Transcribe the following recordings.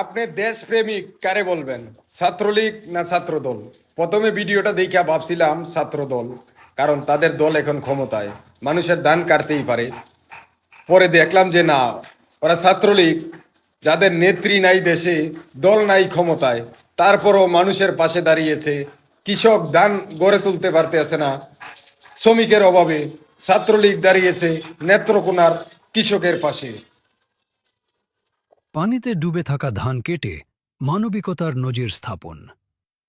আপনি দেশপ্রেমিক কারে বলবেন, ছাত্রলীগ না ছাত্রদল? প্রথমে ভিডিওটা দেখে ভাবছিলাম ছাত্রদল, কারণ তাদের দল এখন ক্ষমতায়, মানুষের ধান কাটতেই পারে। পরে দেখলাম যে না, ওরা ছাত্রলীগ, যাদের নেত্রী নাই দেশে, দল নাই ক্ষমতায়, তারপরও মানুষের পাশে দাঁড়িয়েছে। কৃষক ধান গড়ে তুলতে পারতেছে না শ্রমিকের অভাবে, ছাত্রলীগ দাঁড়িয়েছে নেত্রকোনার কৃষকের পাশে। পানিতে ডুবে থাকা ধান কেটে মানবিকতার নজির স্থাপন।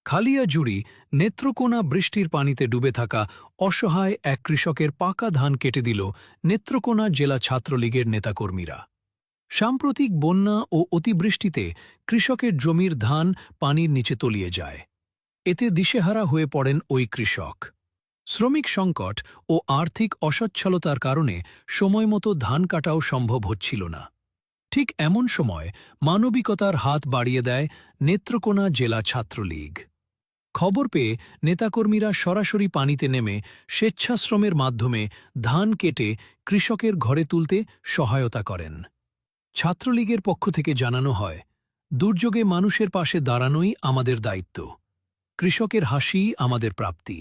খালিয়াজুড়ি নেত্রকোনা বৃষ্টির পানিতে ডুবে থাকা অসহায় এক কৃষকের পাকা ধান কেটে দিল নেত্রকোনা জেলা ছাত্রলীগের নেতাকর্মীরা। সাম্প্রতিক বন্যা ও অতিবৃষ্টিতে কৃষকের জমির ধান পানির নিচে তলিয়ে যায়। এতে দিশেহারা হয়ে পড়েন ওই কৃষক। শ্রমিক সংকট ও আর্থিক অসচ্ছলতার কারণে সময়মতো ধান কাটাও সম্ভব হচ্ছিল না। ঠিক এমন সময় মানবিকতার হাত বাড়িয়ে দেয় নেত্রকোনা জেলা ছাত্রলীগ। খবর পেয়ে নেতাকর্মীরা সরাসরি পানিতে নেমে স্বেচ্ছাশ্রমের মাধ্যমে ধান কেটে কৃষকের ঘরে তুলতে সহায়তা করেন। ছাত্রলীগের পক্ষ থেকে জানানো হয়, দুর্যোগে মানুষের পাশে দাঁড়ানোই আমাদের দায়িত্ব, কৃষকের হাসিই আমাদের প্রাপ্তি।